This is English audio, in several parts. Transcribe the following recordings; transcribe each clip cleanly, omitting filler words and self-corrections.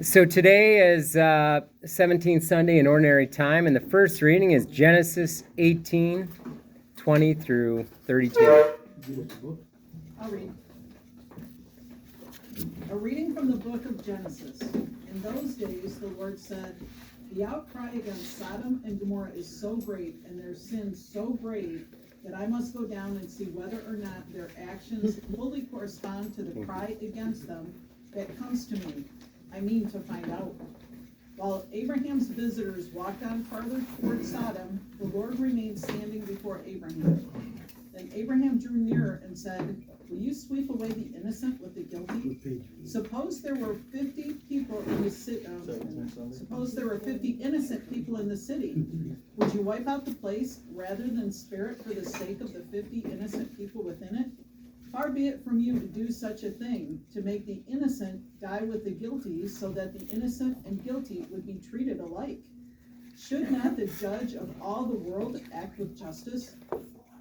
So today is 17th Sunday in Ordinary Time, and the first reading is Genesis 18:20 through 32. I'll read. A reading from the book of Genesis. In those days, the Lord said, "The outcry against Sodom and Gomorrah is so great, and their sin so grave, that I must go down and see whether or not their actions fully correspond to the cry against them that comes to me. I mean to find out." While Abraham's visitors walked on farther toward Sodom, the Lord remained standing before Abraham. Then Abraham drew nearer and said, "Will you sweep away the innocent with the guilty? Suppose there were 50 people in the city. Suppose there were 50 innocent people in the city. Would you wipe out the place rather than spare it for the sake of the 50 innocent people within it? Far be it from you to do such a thing, to make the innocent die with the guilty, so that the innocent and guilty would be treated alike. Should not the judge of all the world act with justice?"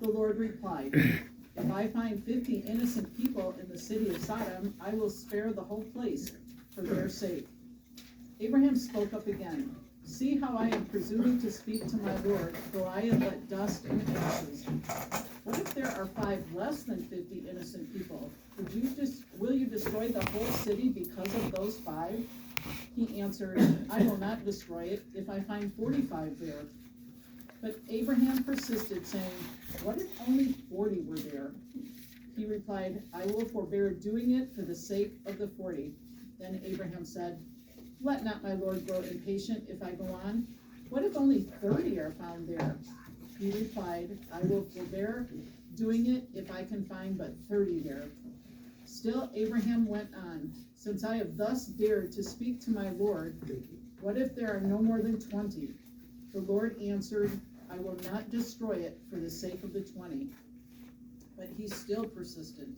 The Lord replied, "If I find 50 innocent people in the city of Sodom, I will spare the whole place for their sake." Abraham spoke up again. "See how I am presuming to speak to my Lord, though I am but dust and ashes. What if there are 5 less than 50 innocent people? Will you destroy the whole city because of those 5? He answered, "I will not destroy it if I find 45 there." But Abraham persisted, saying, "What if only 40 were there?" He replied, "I will forbear doing it for the sake of the 40. Then Abraham said, "Let not my Lord grow impatient if I go on. What if only 30 are found there?" He replied, "I will forbear doing it if I can find but 30 there." Still Abraham went on, "Since I have thus dared to speak to my Lord, what if there are no more than 20? The Lord answered, "I will not destroy it for the sake of the 20. But he still persisted.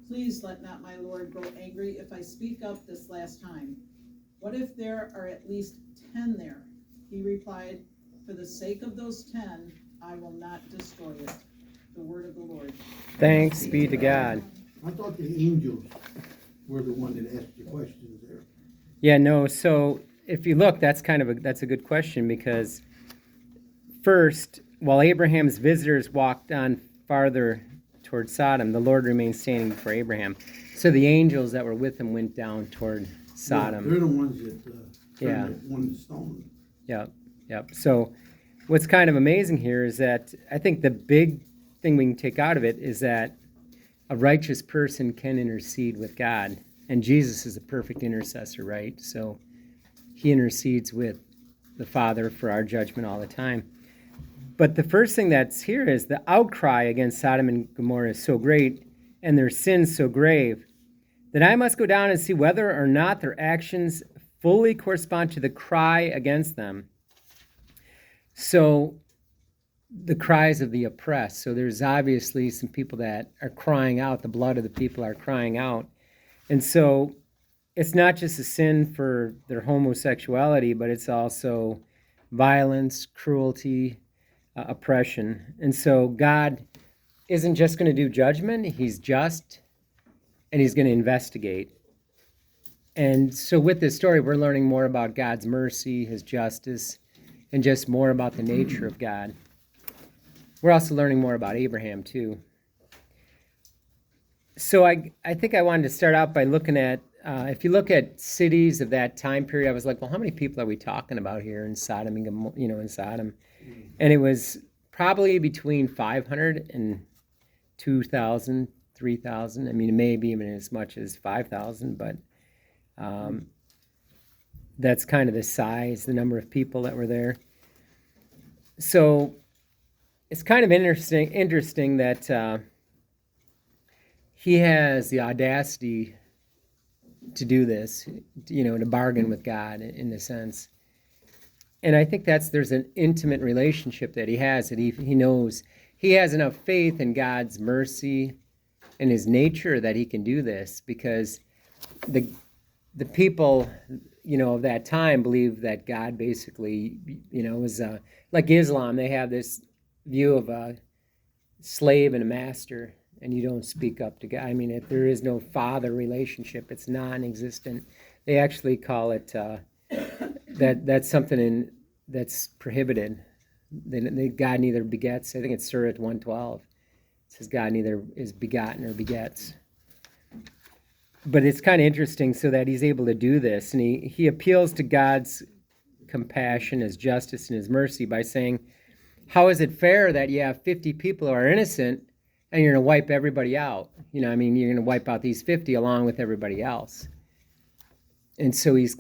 "Please let not my Lord grow angry if I speak up this last time. What if there are at least 10 there?" He replied, "For the sake of those 10, I will not destroy it." The word of the Lord. Thanks be to God. I thought the angels were the one that asked the questions there. Yeah, no, so if you look, that's a good question, because first, while Abraham's visitors walked on farther toward Sodom, the Lord remained standing before Abraham. So the angels that were with him went down toward Sodom. Yeah, they're the ones that turned one stone. Yep. So what's kind of amazing here is that I think the big thing we can take out of it is that a righteous person can intercede with God. And Jesus is a perfect intercessor, right? So he intercedes with the Father for our judgment all the time. But the first thing that's here is the outcry against Sodom and Gomorrah is so great and their sins so grave that I must go down and see whether or not their actions fully correspond to the cry against them. So the cries of the oppressed. So there's obviously some people that are crying out. The blood of the people are crying out. And so it's not just a sin for their homosexuality, but it's also violence, cruelty, oppression. And so God isn't just going to do judgment. He's just, and he's going to investigate. And so with this story, we're learning more about God's mercy, his justice, and just more about the nature of God. We're also learning more about Abraham, too. So I think I wanted to start out by looking at, if you look at cities of that time period, I was like, well, how many people are we talking about here in Sodom and Gomorrah, in Sodom? And it was probably between 500 and 2,000, 3,000. I mean, maybe even as much as 5,000, but that's kind of the size, the number of people that were there. So it's kind of interesting that he has the audacity to do this, to bargain with God in a sense. And I think there's an intimate relationship that he has, that he knows he has enough faith in God's mercy and his nature that he can do this, because the people, of that time believed that God basically, was like Islam. They have this view of a slave and a master, and you don't speak up to God. I mean, if there is no father relationship, it's non-existent. They actually call it that's something that's prohibited. God neither begets. I think it's Surah 112. It says God neither is begotten or begets. But it's kind of interesting so that he's able to do this, and he appeals to God's compassion, his justice, and his mercy by saying, how is it fair that you have 50 people who are innocent and you're going to wipe everybody out? You're going to wipe out these 50 along with everybody else. And so he's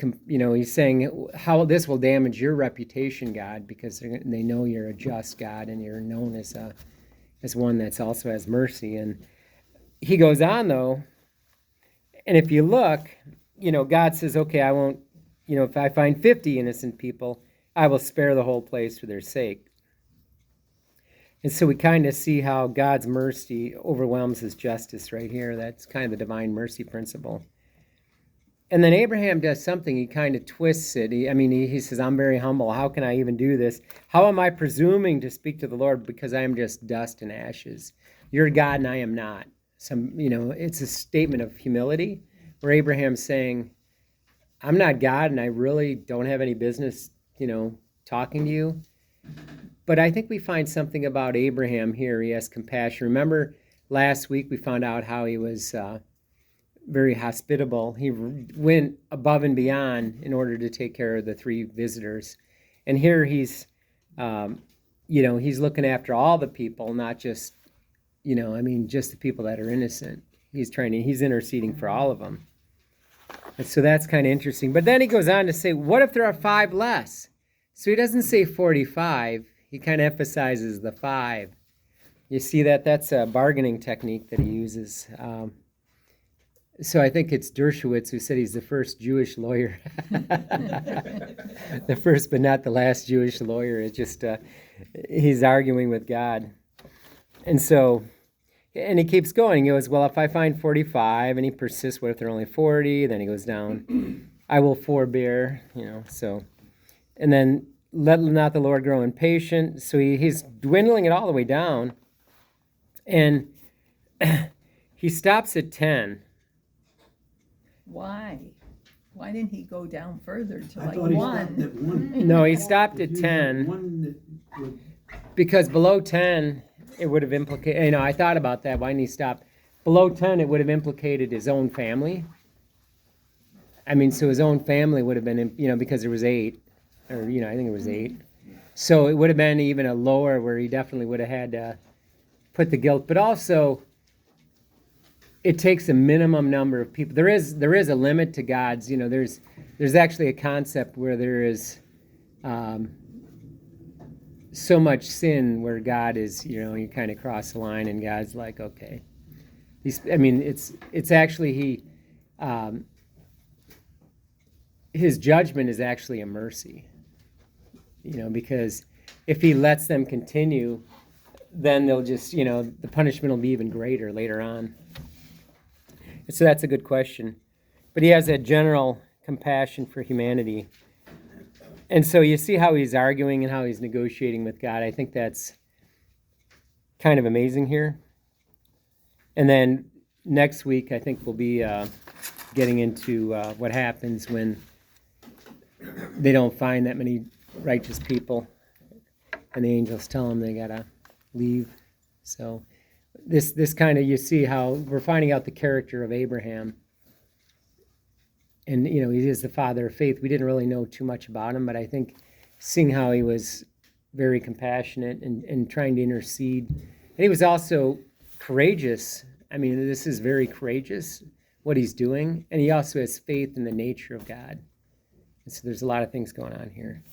saying how this will damage your reputation, God, because they know you're a just God and you're known as one that's also has mercy. And he goes on, though, and if you look, God says, okay, I won't, if I find 50 innocent people, I will spare the whole place for their sake. And so we kind of see how God's mercy overwhelms his justice right here. That's kind of the divine mercy principle. And then Abraham does something. He kind of twists it. He says, I'm very humble. How can I even do this? How am I presuming to speak to the Lord because I am just dust and ashes? You're God and I am not. It's a statement of humility where Abraham's saying, I'm not God and I really don't have any business, talking to you. But I think we find something about Abraham here. He has compassion. Remember last week we found out how he was very hospitable. He went above and beyond in order to take care of the 3 visitors. And here he's looking after all the people, not just, just the people that are innocent. He's interceding for all of them. And so that's kind of interesting. But then he goes on to say, what if there are 5 less? So he doesn't say 45. He kind of emphasizes the 5. You see that's a bargaining technique that he uses. So I think it's Dershowitz who said he's the first Jewish lawyer. The first but not the last Jewish lawyer. It's just he's arguing with God. And he keeps going. He goes, well, if I find 45, and he persists, what if there are only 40? Then he goes down, I will forbear, And then let not the Lord grow impatient. So he's dwindling it all the way down. And he stops at 10. Why? Why didn't he go down further to I thought he stopped 1? at 1. No, he stopped at 10 One that would, because below 10, it would have implicated, I thought about that. Why didn't he stop? Below 10, it would have implicated his own family. So his own family would have been, because there was 8. Or, I think it was 8. So it would have been even a lower where he definitely would have had to put the guilt. But also, it takes a minimum number of people. There is a limit to God's, there's actually a concept where there is so much sin where God is, you kind of cross the line and God's like, okay. It's actually his judgment is actually a mercy. Because if he lets them continue, then they'll just, the punishment will be even greater later on. And so that's a good question. But he has a general compassion for humanity. And so you see how he's arguing and how he's negotiating with God. I think that's kind of amazing here. And then next week, I think we'll be getting into what happens when they don't find that many righteous people, and the angels tell them they gotta leave. So this kind of, you see how we're finding out the character of Abraham, and he is the father of faith. We didn't really know too much about him, but I think seeing how he was very compassionate and trying to intercede, and he was also courageous. This is very courageous what he's doing, and he also has faith in the nature of God. And so there's a lot of things going on here.